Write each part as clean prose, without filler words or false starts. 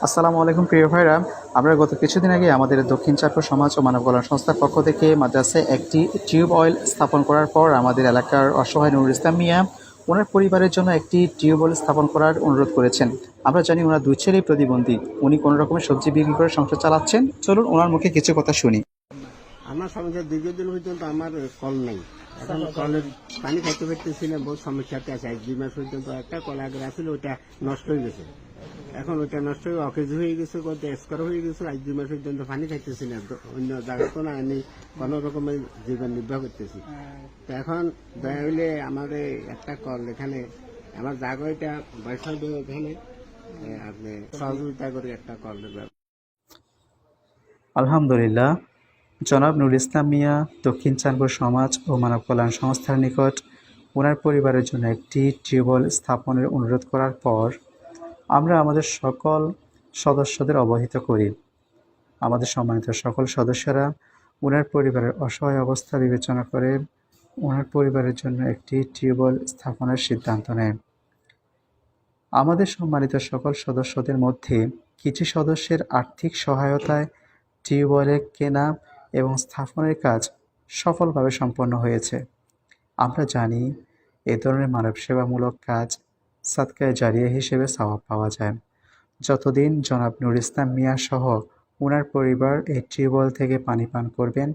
আসসালামু আলাইকুম প্রিয় ভাইরা। আমরা গত কিছুদিন আগে আমাদের দক্ষিণ চাঁদপুর সমাজ ও মানব কল্যাণ সংস্থার পক্ষ থেকে মাদ্রাসায় একটি টিউব অয়েল স্থাপন করার পর আমাদের এলাকার অসহায় নুরুল ইসলাম মিয়া ওনার পরিবারের জন্য একটি টিউব অয়েল স্থাপন করার অনুরোধ করেছেন। আমরা জানি ওনার দুই ছেলেই প্রতিবন্ধী, উনি কোনো রকমের সবজি বিক্রি করে সংসার চালাচ্ছেন। চলুন ওনার মুখে কিছু কথা শুনি। আমার সমাজের দীর্ঘদিন পর্যন্ত আমার কল নেই। এখন কলের পানি খাইতে পারতেছি না, বহু সমস্যাতে আছে। 1-2 মাস পর্যন্ত একটা কল আগে আসলে ওইটা নষ্ট হয়ে গেছে। এখন ওইটা নষ্ট হয়ে অকেজ হয়ে গেছে, কত স্কোর হয়ে গেছে। 1-2 মাস পর্যন্ত পানি খাইতেছি না, অন্য জায়গা তো না, আমি কোনো রকমের জীবন নির্বাহ করতেছি। তো এখন দয়া হইলে আমাদের একটা কল এখানে আমার জায়গা এটা বৈশাখ এখানে আপনি সহযোগিতা করে একটা কল দেবেন। আলহামদুলিল্লাহ, জনাব নুরুল ইসলাম মিয়া দক্ষিণ চাঁদপুর সমাজ ও মানব কল্যাণ সংস্থার নিকট ওনার পরিবারের জন্য একটি টিউবওয়েল স্থাপনের অনুরোধ করার পর আমরা আমাদের সকল সদস্যদের অবহিত করি। আমাদের সম্মানিত সকল সদস্যরা ওনার পরিবারের অসহায় অবস্থা বিবেচনা করে ওনার পরিবারের জন্য একটি টিউবওয়েল স্থাপনের সিদ্ধান্ত নেয়। আমাদের সম্মানিত সকল সদস্যদের মধ্যে কিছু সদস্যের আর্থিক সহায়তায় টিউবওয়েলের কেনা এবং স্থাপনের কাজ সফলভাবে সম্পন্ন হয়েছে। আমরা জানি এ ধরনের মানবসেবামূলক কাজ সাদকায়ে জারিয়া হিসেবে সওয়াব পাওয়া যায়। যতদিন জনাব নুরুল ইসলাম মিয়া সহ ওনার পরিবার এই টিউবওয়েল থেকে পানি পান করবেন,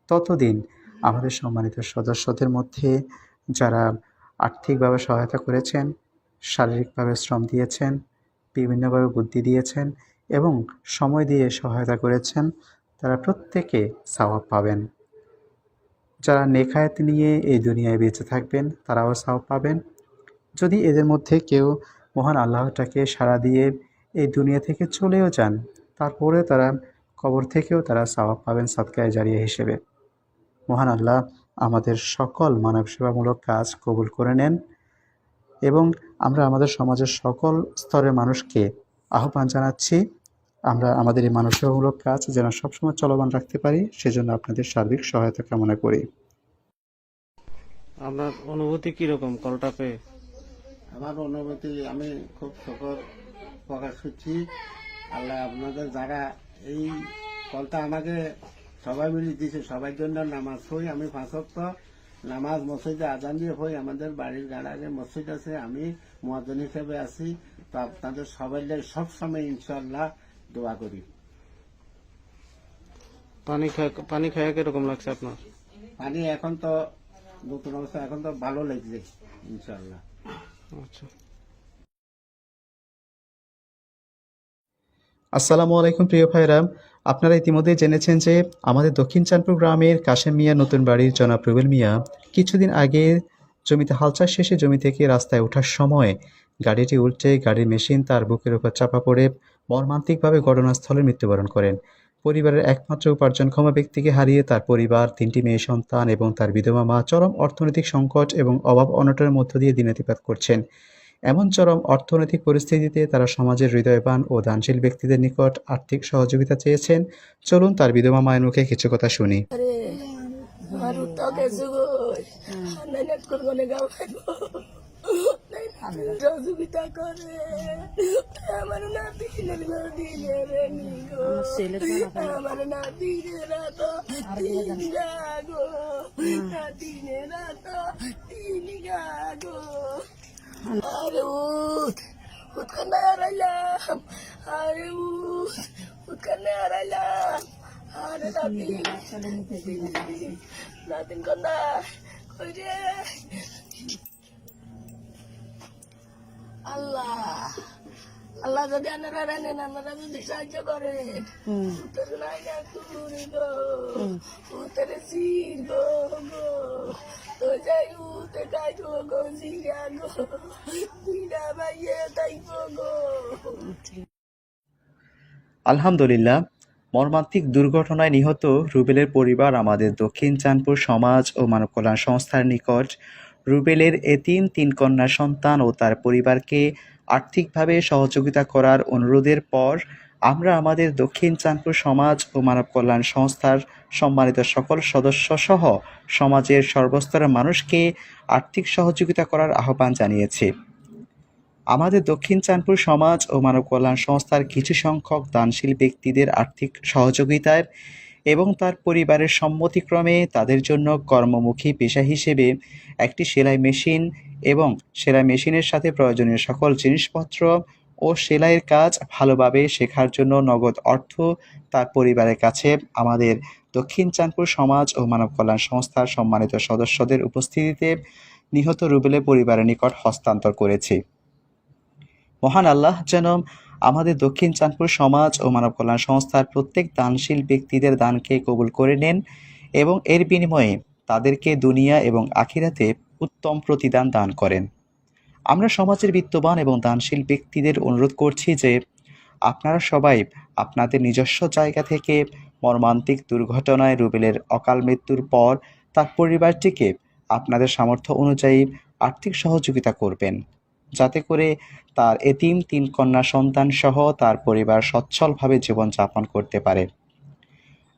ততদিন আমাদের সম্মানিত সদস্যদের মধ্যে যারা আর্থিকভাবে সহায়তা করেছেন, শারীরিকভাবে শ্রম দিয়েছেন, বিভিন্নভাবে বুদ্ধি দিয়েছেন এবং সময় দিয়ে সহায়তা করেছেন, তারা প্রত্যেকে সওয়াব পাবেন। যারা নেখায়েত নিয়ে এই দুনিয়ায় বেঁচে থাকবেন তারাও সওয়াব পাবেন। যদি এদের মধ্যে কেউ মহান আল্লাহটাকে সাড়া দিয়ে এই দুনিয়া থেকে চলেও যান, তারপরেও তারা কবর থেকেও তারা সওয়াব পাবেন সাদকায়ে জারিয়া হিসেবে। মহান আল্লাহ আমাদের সকল মানব সেবামূলক কাজ কবুল করে নেন এবং আমরা আমাদের সমাজের সকল স্তরের মানুষকে আহ্বান জানাচ্ছি, আমরা আমাদের এই মানব সেবামূলক কাজ যেন সবসময় চলমান রাখতে পারি, সেজন্য আপনাদের সার্বিক সহায়তা কামনা করি। আপনার অনুভূতি কিরকম কলটা পেয়ে? আমার অনুভূতি, আমি খুব শকর প্রকাশ করছি। আল্লাহ আপনাদের যারা এই কলটা আমাকে সবাই মিলে দিয়েছে, সবার জন্য নামাজ পড়ি আমি 5 ওয়াক্ত নামাজ মসজিদে আজান দিয়ে হই। আমাদের বাড়ির গাড়াগে মসজিদ আছে, আমি মুয়াজ্জিন হিসেবে আছি। তো আপনাদের সবাই সবসময় ইনশাআল্লাহ দোয়া করি। পানি খাওয়া কিরকম লাগছে আপনার? পানি এখন তো নতুন অবস্থা, এখন তো ভালো লাগছে ইনশাআল্লাহ। আচ্ছা, আসসালামু আলাইকুম প্রিয় ভাইরা। আপনারা ইতিমধ্যে জেনেছেন যে আমাদের দক্ষিণ চাঁদপুর গ্রামের কাশেম মিয়া নতুন বাড়ির জনাব রুবেল মিয়া কিছুদিন আগে জমিতে হাল চাষ শেষে জমি থেকে রাস্তায় ওঠার সময় গাড়িটি উল্টে গাড়ির মেশিন তার বুকের উপর চাপা পড়ে মর্মান্তিকভাবে ঘটনাস্থলে মৃত্যুবরণ করেন। পরিবারের একমাত্র উপার্জনক্ষম ব্যক্তিকে হারিয়ে তার পরিবার, 3টি মেয়ে সন্তান এবং তার বিধবা মা চরম অর্থনৈতিক সংকট এবং অভাব অনটনের মধ্য দিয়ে দিনাতিপাত করছেন। এমন চরম অর্থনৈতিক পরিস্থিতিতে তারা সমাজের হৃদয়বান ও দানশীল ব্যক্তিদের নিকট আর্থিক সহযোগিতা চেয়েছেন। চলুন তার বিধবা মায়ের মুখে কিছু কথা শুনি। সহযোগিতা করে আমার নাতি আমার নাতিরা তো তিন গাগো, নাতিনেরা তো 3 গাগো। আরে উঠ কান্না হারাইলাম, আরে উঠ কান্না হারাইলাম, আরে নাতিন কান্না কই রে। আল্লাহ আল্লাহ যদি আপনারা রানেন, আপনারা যদি সাহায্য করেন, উত্তর নাই না তুরি গো, উত্তরে সির গো গো, তো যাই উতে কাই গো গো জিরা গো, জিরা বাইয়ে তাই গো। আলহামদুলিল্লাহ, মর্মান্তিক দুর্ঘটনায় নিহত রুবেলের পরিবার আমাদের দক্ষিণ চাঁদপুর সমাজ ও মানব কল্যাণ সংস্থার নিকট রুবেলের এতিম 3 কন্যা সন্তান ও তার পরিবারকে আর্থিকভাবে সহযোগিতা করার অনুরোধের পর আমরা আমাদের দক্ষিণ চাঁদপুর সমাজ ও মানব কল্যাণ সংস্থার সম্মানিত সকল সদস্য সহ সমাজের সর্বস্তরের মানুষকে আর্থিক সহযোগিতা করার আহ্বান জানিয়েছি। আমাদের দক্ষিণ চাঁদপুর সমাজ ও মানব কল্যাণ সংস্থার কিছু সংখ্যক দানশীল ব্যক্তিদের আর্থিক সহযোগিতায় এবং তার পরিবারের সম্মতিক্রমে তাদের জন্য কর্মমুখী পেশা হিসেবে একটি সেলাই মেশিন এবং সেলাই মেশিনের সাথে প্রয়োজনীয় সকল জিনিসপত্র ও সেলাইয়ের কাজ ভালোভাবে শেখার জন্য নগদ অর্থ তার পরিবারের কাছে আমাদের দক্ষিণ চাঁদপুর সমাজ ও মানব কল্যাণ সংস্থার সম্মানিত সদস্যদের উপস্থিতিতে নিহত রুবেলের পরিবারের নিকট হস্তান্তর করেছি। মহান আল্লাহ যেন আমাদের দক্ষিণ চাঁদপুর সমাজ ও মানব কল্যাণ সংস্থার প্রত্যেক দানশীল ব্যক্তিদের দানকে কবুল করে নেন এবং এর বিনিময়ে তাদেরকে দুনিয়া এবং আখিরাতে উত্তম প্রতিদান দান করেন। আমরা সমাজের বিত্তবান এবং দানশীল ব্যক্তিদের অনুরোধ করছি যে আপনারা সবাই আপনাদের নিজস্ব জায়গা থেকে মর্মান্তিক দুর্ঘটনায় রুবেলের অকাল মৃত্যুর পর তার পরিবারটিকে আপনাদের সামর্থ্য অনুযায়ী আর্থিক সহযোগিতা করবেন, যাতে করে তার এতিম 3 কন্যা সন্তান সহ তার পরিবার সচ্ছলভাবে জীবনযাপন করতে পারে।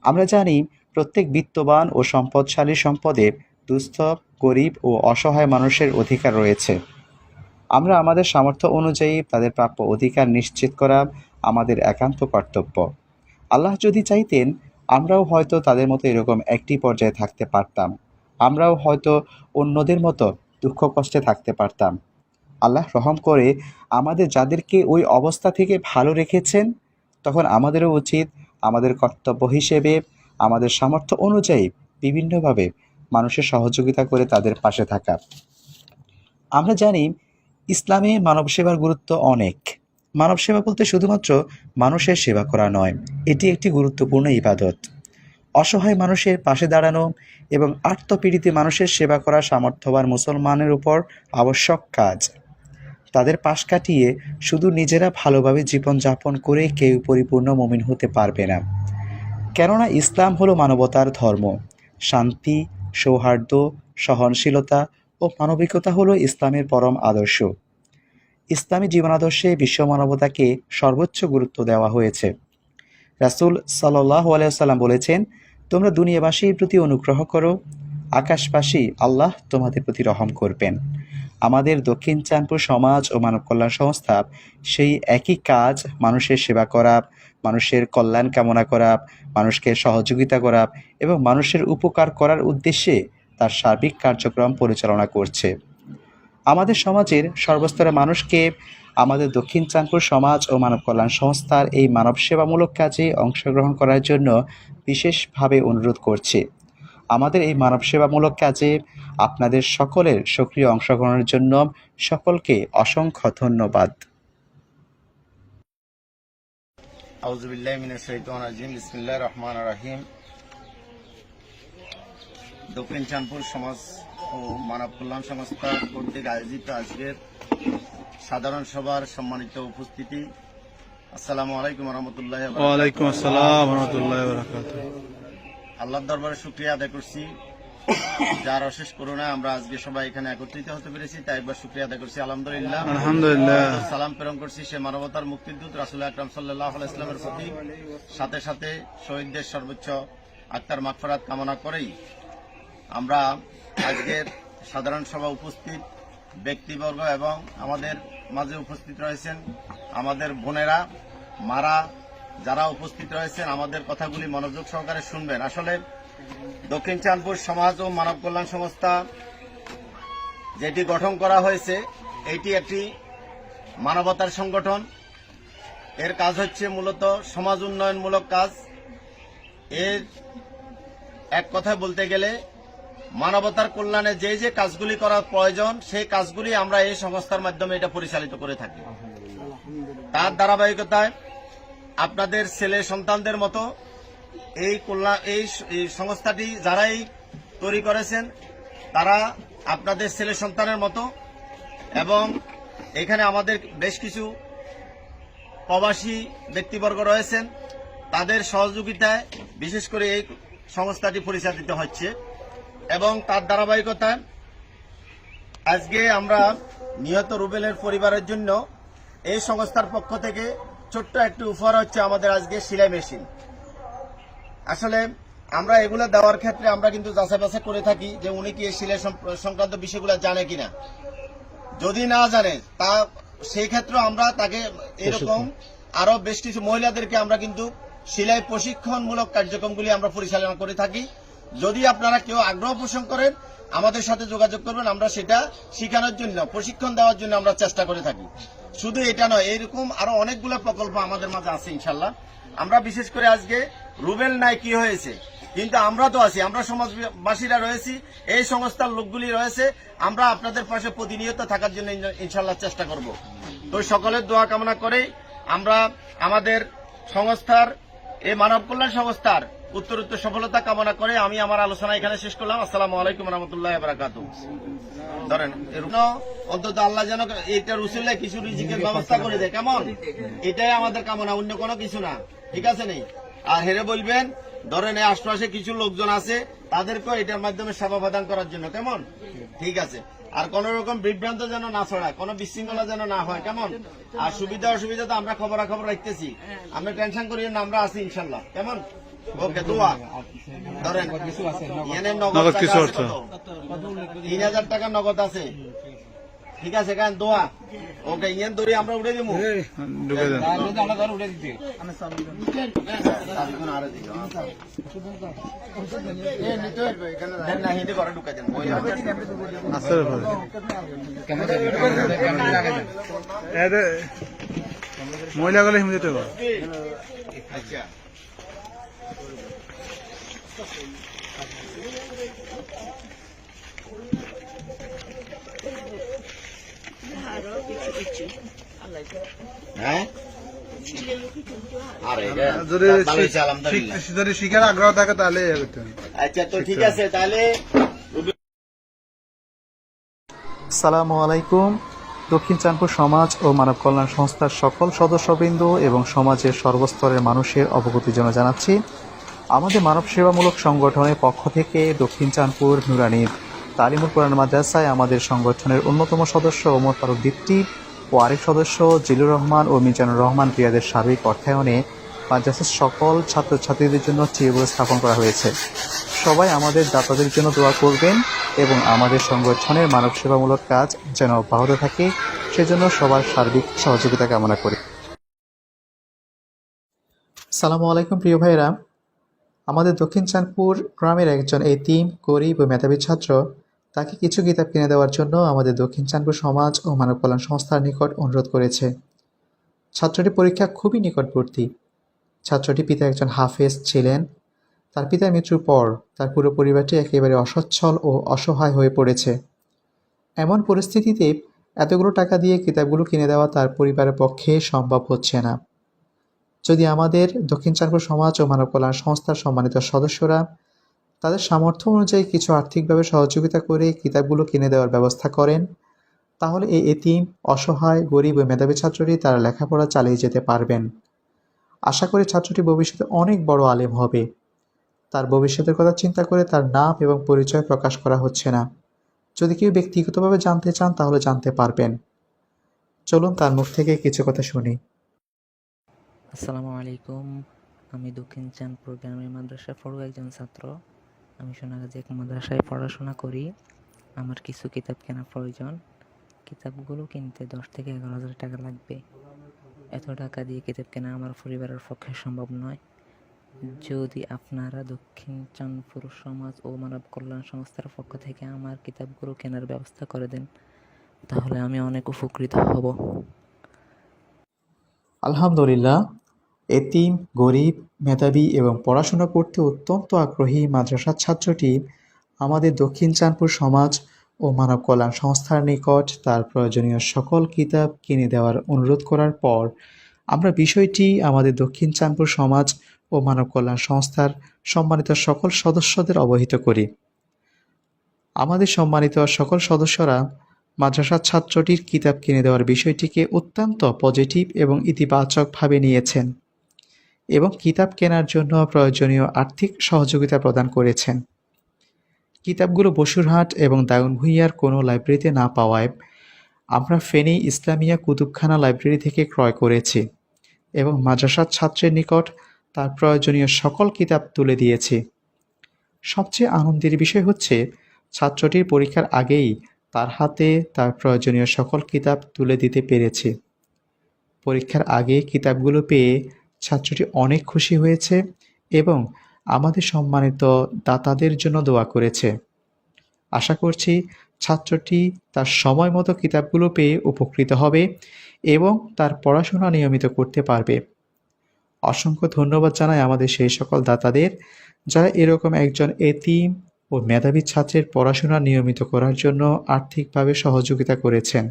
আমরা জানি প্রত্যেক বিত্তবান ও সম্পদশালী সম্পদে দুস্থ, গরিব ও অসহায় মানুষের অধিকার রয়েছে। আমরা আমাদের সামর্থ্য অনুযায়ী তাদের প্রাপ্য অধিকার নিশ্চিত করা আমাদের একান্ত কর্তব্য। আল্লাহ যদি চাইতেন আমরাও হয়তো তাদের মতো এরকম একটি পর্যায়ে থাকতে পারতাম, আমরাও হয়তো অন্যদের মতো দুঃখ কষ্টে থাকতে পারতাম। আল্লাহ রহম করে আমাদের যাদেরকে ওই অবস্থা থেকে ভালো রেখেছেন, তখন আমাদেরও উচিত আমাদের কর্তব্য হিসেবে আমাদের সামর্থ্য অনুযায়ী বিভিন্নভাবে মানুষের সহযোগিতা করে তাদের পাশে থাকা। আমরা জানি ইসলামে মানব সেবার গুরুত্ব অনেক। মানব সেবা বলতে শুধুমাত্র মানুষের সেবা করা নয়, এটি একটি গুরুত্বপূর্ণ ইবাদত। অসহায় মানুষের পাশে দাঁড়ানো এবং আর্তপীড়িত মানুষের সেবা করা সামর্থ্যবান মুসলমানের উপর আবশ্যক কাজ। তাদের পাশ কাটিয়ে শুধু নিজেরা ভালোভাবে জীবনযাপন করে কেউ পরিপূর্ণ মুমিন হতে পারবে না। কেননা ইসলাম হলো মানবতার ধর্ম। শান্তি, সৌহার্দ্য, সহনশীলতা ও মানবিকতা হলো ইসলামের পরম আদর্শ। ইসলামী জীবনাদর্শে বিশ্ব মানবতাকে সর্বোচ্চ গুরুত্ব দেওয়া হয়েছে। রাসূল সাল্লাল্লাহু আলাইহি ওয়াসাল্লাম বলেছেন, তোমরা দুনিয়াবাসীর প্রতি অনুগ্রহ করো, আকাশবাসী আল্লাহ তোমাদের প্রতি রহম করবেন। আমাদের দক্ষিণ চাঁদপুর সমাজ ও মানব কল্যাণ সংস্থা সেই একই কাজ, মানুষের সেবা করা, মানুষের কল্যাণ কামনা করা, মানুষকে সহযোগিতা করা এবং মানুষের উপকার করার উদ্দেশ্যে তার সার্বিক কার্যক্রম পরিচালনা করছে। আমাদের সমাজের সর্বস্তরের মানুষকে আমাদের দক্ষিণ চাঁদপুর সমাজ ও মানব কল্যাণ সংস্থার এই মানব সেবামূলক কাজে অংশগ্রহণ করার জন্য বিশেষভাবে অনুরোধ করছি। আমাদের এই মানব সেবামূলক কাজে আপনাদের সকলের সক্রিয় অংশগ্রহণের জন্য সকলকে অসংখ্য ধন্যবাদ। আউযু বিল্লাহি মিনাশ শাইতানির রাজিম। বিসমিল্লাহির রহমানির রহিম। দক্ষিণ চাঁদপুর সমাজ ও মানব কল্যাণ সংস্থা কর্তৃক আয়োজিত আজকের সাধারণ সভার সম্মানিত উপস্থিতি, আসসালামু আলাইকুম ওয়া রাহমাতুল্লাহি ওয়া বারাকাতুহু। ওয়ালাইকুম আসসালাম ওয়া রাহমাতুল্লাহি ওয়া বারাকাতুহু। আল্লাহর দরবারে শুকরিয়া আদায় করছি, যার অশেষ করুণায় আমরা আজকে সবাই এখানে একত্রিত হতে পেরেছি, তাই একবার শুকরিয়া আদায় করছি। আলহামদুলিল্লাহ। আলহামদুলিল্লাহ। সালাম প্রেরণ করছি সে মানবতার মুক্তিদূত রাসূল আকরাম সাল্লাল্লাহু আলাইহি ওয়াসাল্লামের প্রতি, সাথে সাথে শহীদদের সর্বোচ্চ আত্মার মাগফিরাত কামনা করেই আমরা আজকের সাধারণ সভা উপস্থিত ব্যক্তিবর্গ এবং আমাদের মাঝে উপস্থিত রয়েছেন আমাদের বোনেরা, মারা, যারা উপস্থিত রয়েছেন, আমাদের কথাগুলি মনোযোগ সহকারে শুনবেন। আসলে দক্ষিণ চাঁদপুর সমাজ ও মানব কল্যাণ সংস্থা যেটি গঠন করা হয়েছে, এটি একটি মানবতার সংগঠন। এর কাজ হচ্ছে মূলত সমাজ উন্নয়নমূলক কাজ। এর এক কথায় বলতে গেলে মানবতার কল্যাণে যে যে কাজগুলি করা প্রয়োজন, সেই কাজগুলি আমরা এই সংস্থার মাধ্যমে এটা পরিচালিত করে থাকি। তার ধারাবাহিকতায় আপনাদের ছেলে সন্তানদের মতো এই সংস্থাটি যারাই তৈরি করেছেন, তারা আপনাদের ছেলে সন্তানের মতো, এবং এখানে আমাদের বেশ কিছু প্রবাসী ব্যক্তিবর্গ রয়েছেন, তাদের সহযোগিতায় বিশেষ করে এই সংস্থাটি পরিচালিত হচ্ছে। এবং তার ধারাবাহিকতায় আজকে আমরা নিহত রুবেলের পরিবারের জন্য এই সংস্থার পক্ষ থেকে ছোট্ট একটি উপহার হচ্ছে আমাদের আজকে সেলাই মেশিন। আসলে আমরা এগুলো দেওয়ার ক্ষেত্রে আমরা কিন্তু যাচাই বাছাই করে থাকি যে উনি কি এই সেলাই সংক্রান্ত বিষয়গুলো জানে কিনা। যদি না জানে, তা সেই ক্ষেত্রে আমরা তাকে এরকম আরো বেশ কিছু মহিলাদেরকে আমরা কিন্তু সেলাই প্রশিক্ষণমূলক কার্যক্রমগুলি আমরা পরিচালনা করে থাকি। যদি আপনারা কেউ আগ্রহ পোষণ করেন আমাদের সাথে যোগাযোগ করবেন, আমরা সেটা শেখানোর জন্য প্রশিক্ষণ দেওয়ার জন্য আমরা চেষ্টা করে থাকি। শুধু এটা নয়, এরকম আরো অনেকগুলো প্রকল্প আমাদের মাঝে আছে ইনশাল্লাহ। আমরা বিশেষ করে আজকে রুবেল নাই কি হয়েছে, কিন্তু আমরা তো আছি, আমরা সমাজবাসীরা রয়েছি, এই সংস্থার লোকগুলি রয়েছে, আমরা আপনাদের পাশে প্রতিনিয়ত থাকার জন্য ইনশাল্লাহ চেষ্টা করব। তো সকলের দোয়া কামনা করে আমরা আমাদের সংস্থার এই মানব কল্যাণ সংস্থার উত্তরোত্তর সফলতা কামনা করে আমি আমার আলোচনা এখানে শেষ করলাম। আসসালামু আলাইকুম রহমতুল্লাহ বারাকাতু। ধরেন অন্তত আল্লাহ যেন এটা রুসুল্লাহ কিছু রিজিকের ব্যবস্থা করে দেয়, কেমন? এটাই আমাদের কামনা, অন্য কোনো কিছু না, ঠিক আছে নেই? আর হেরে বলবেন ধরেন এই আশপাশে কিছু লোকজন আছে তাদেরকেও এটার মাধ্যমে সেবা প্রদান করার জন্য, কেমন? ঠিক আছে। আর কোন রকম বিভ্রান্ত যেন না ছড়ায়, কোন বিশৃঙ্খলা যেন না হয়, কেমন? আর সুবিধা অসুবিধা তো আমরা খবরাখবর রাখতেছি, আমরা টেনশন করি না, আমরা আছি ইনশাল্লাহ, কেমন? ওকে, দোয়া ধরেন নগদ কিছু অর্থ 3000 টাকা নগদ আছে, ঠিক আছে? কেন দোয়া ওকে ইয়েন দড়ি আমরা উঠে দিব, ঢুকে দেন। আস্তে করে মহিলা গেলে হিম দিতে পারো। আচ্ছা হ্যাঁ, আরে যদি ভালো হয়েছে, আলহামদুলিল্লাহ। যদি শিখার আগ্রহ থাকে তাহলে ইয়ে করতে হবে। আচ্ছা, তো ঠিক আছে তাহলে। আসসালামু আলাইকুম। দক্ষিণ চাঁদপুর সমাজ ও মানব কল্যাণ সংস্থার সকল সদস্যবৃন্দ এবং সমাজের সর্বস্তরের মানুষের অবগতির জন্য জানাচ্ছি, আমাদের মানব সেবামূলক সংগঠনের পক্ষ থেকে দক্ষিণ চাঁদপুর নুরানী তালিমুল কোরআন মাদ্রাসায় আমাদের সংগঠনের অন্যতম সদস্য ওমর ফারুক দীপ্তি ও আরেক সদস্য জিলুর রহমান ও মিজানুর রহমান রিয়াদের সার্বিক অর্থায়নে মাদ্রাসার সকল ছাত্রছাত্রীদের জন্য টেবিল স্থাপন করা হয়েছে। সবাই আমাদের দাতাদের জন্য দোয়া করবেন এবং আমাদের সংগঠনের মানব সেবামূলক কাজ যেন অব্যাহত থাকে সেজন্য সবার সার্বিক সহযোগিতা কামনা করি। আসসালামু আলাইকুম প্রিয় ভাইয়েরা, আমাদের দক্ষিণ চাঁদপুর গ্রামের একজন এতিম গরিব ও মেধাবী ছাত্র, তাকে কিছু কিতাব কিনে দেওয়ার জন্য আমাদের দক্ষিণ চাঁদপুর সমাজ ও মানব কল্যাণ সংস্থার নিকট অনুরোধ করেছে। ছাত্রটির পরীক্ষা খুবই নিকটবর্তী। ছাত্রটির পিতা একজন হাফেজ ছিলেন। তার পিতার মৃত্যুর পর তার পুরো পরিবারটি একেবারে অসচ্ছল ও অসহায় হয়ে পড়েছে। এমন পরিস্থিতিতে এতগুলো টাকা দিয়ে কিতাবগুলো কিনে দেওয়া তার পরিবারের পক্ষে সম্ভব হচ্ছে না। যদি আমাদের দক্ষিণ চাঁদপুর সমাজ ও মানব কল্যাণ সংস্থার সম্মানিত সদস্যরা তাদের সামর্থ্য অনুযায়ী কিছু আর্থিকভাবে সহযোগিতা করে কিতাবগুলো কিনে দেওয়ার ব্যবস্থা করেন, তাহলে এই এতিম অসহায় গরিব ও মেধাবী ছাত্রটি তারা লেখাপড়া চালিয়ে যেতে পারবেন। আশা করি ছাত্রটি ভবিষ্যতে অনেক বড় আলেম হবে। তার ভবিষ্যতের কথা চিন্তা করে তার নাম এবং পরিচয় প্রকাশ করা হচ্ছে না। যদি কেউ ব্যক্তিগতভাবে জানতে চান তাহলে জানতে পারবেন। চলুন তার মুখ থেকে কিছু কথা শুনি। আসসালামু আলাইকুম। আমি দক্ষিণ চাঁদপুর গ্রামের মাদ্রাসার পড়ুয়া একজন ছাত্র। আমি সোনাগাজী এক মাদ্রাসায় পড়াশোনা করি। আমার কিছু কিতাব কেনা প্রয়োজন। কিতাবগুলো কিনতে 10 থেকে 11,000 টাকা লাগবে। এত টাকা দিয়ে কিতাব কেনা আমার পরিবারের পক্ষে সম্ভব নয়। যদি আপনারা দক্ষিণ চাঁদপুর সমাজ ও মানব কল্যাণ সংস্থার পক্ষ থেকে আমার কিতাবগুলো কেনার ব্যবস্থা করে দেন তাহলে আমি অনেক উপকৃত হব। আলহামদুলিল্লাহ, এতিম গরিব মেধাবী এবং পড়াশোনা করতে অত্যন্ত আগ্রহী মাদ্রাসার ছাত্রটি আমাদের দক্ষিণ চাঁদপুর সমাজ ও মানব কল্যাণ সংস্থার নিকট তার প্রয়োজনীয় সকল কিতাব কিনে দেওয়ার অনুরোধ করার পর আমরা বিষয়টি আমাদের দক্ষিণ চাঁদপুর সমাজ ও মানব কল্যাণ সংস্থার সম্মানিত সকল সদস্যদের অবহিত করি। আমাদের সম্মানিত সকল সদস্যরা মাদ্রাসার ছাত্রটির কিতাব কিনে দেওয়ার বিষয়টিকে অত্যন্ত পজিটিভ এবং ইতিবাচকভাবে নিয়েছেন এবং কিতাব কেনার জন্য প্রয়োজনীয় আর্থিক সহযোগিতা প্রদান করেছেন। কিতাবগুলো বসুরহাট এবং দাগনভূঞার কোনো লাইব্রেরিতে না পাওয়ায় আমরা ফেনী ইসলামিয়া কুতুবখানা লাইব্রেরি থেকে ক্রয় করেছি এবং মাদ্রাসার ছাত্রের নিকট তার প্রয়োজনীয় সকল কিতাব তুলে দিয়েছি। সবচেয়ে আনন্দের বিষয় হচ্ছে ছাত্রটির পরীক্ষার আগেই তার হাতে তার প্রয়োজনীয় সকল কিতাব তুলে দিতে পেরেছি। পরীক্ষার আগে কিতাবগুলো পেয়ে ছাত্রটি অনেক খুশি হয়েছে এবং আমাদের সম্মানিত দাতাদের জন্য দোয়া করেছে। আশা করছি ছাত্রটি তার সময় মতো কিতাবগুলো পেয়ে উপকৃত হবে এবং তার পড়াশোনা নিয়মিত করতে পারবে। অসংখ্য ধন্যবাদ জানাই আমাদের সেই সকল দাতাদের যারা এরকম একজন এতিম ও মেধাবী ছাত্রের পড়াশোনা নিয়মিত করার জন্য আর্থিকভাবে সহযোগিতা করেছেন।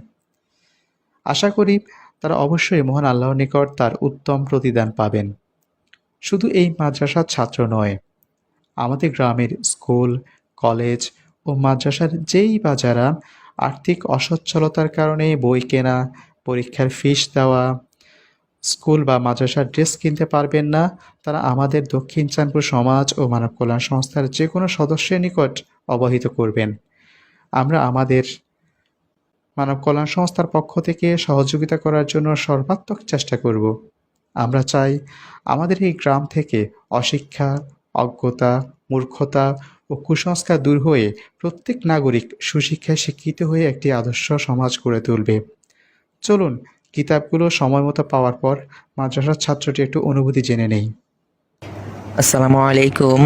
আশা করি তারা অবশ্যই মহান আল্লাহর নিকট তার উত্তম প্রতিদান পাবেন। শুধু এই মাদ্রাসার ছাত্র নয়, আমাদের গ্রামের স্কুল, কলেজ ও মাদ্রাসার যেই বা যারা আর্থিক অসচ্ছলতার কারণে বই কেনা, পরীক্ষার ফিস দেওয়া, স্কুল বা মাদ্রাসার ড্রেস কিনতে পারবেন না, তারা আমাদের দক্ষিণ চাঁদপুর সমাজ ও মানব কল্যাণ সংস্থার যে কোনো সদস্যের নিকট অবহিত করবেন। আমরা আমাদের মানব কল্যাণ সংস্থার পক্ষ থেকে সহযোগিতা করার জন্য সর্বাত্মক চেষ্টা করব। আমরা চাই আমাদের এই গ্রাম থেকে অশিক্ষা, অজ্ঞতা, মূর্খতা ও কুসংস্কার দূর হয়ে প্রত্যেক নাগরিক সুশিক্ষায় শিক্ষিত হয়ে একটি আদর্শ সমাজ গড়ে তুলবে। চলুন কিতাবগুলো সময় মতো পাওয়ার পর মাদ্রাসার ছাত্রটি একটু অনুভূতি জেনে নেই। আসসালামু আলাইকুম।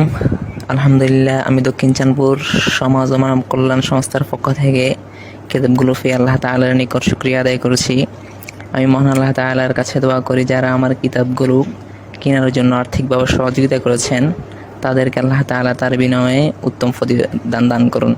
আলহামদুলিল্লাহ, আমি দক্ষিণ চাঁদপুর সমাজ ও মানব কল্যাণ সংস্থার পক্ষ থেকে কিতাবগুলো পেয়ে আল্লাহ তাআলার নিকট শুকরিয়া আদায় করছি। আমি মহান আল্লাহ তাআলার কাছে দোয়া করি যারা আমার কিতাবগুলো কেনার জন্য আর্থিকভাবে সহযোগিতা করেছেন তাদেরকে আল্লাহ তাআলা তার বিনিময়ে উত্তম প্রতিদান দান করুন।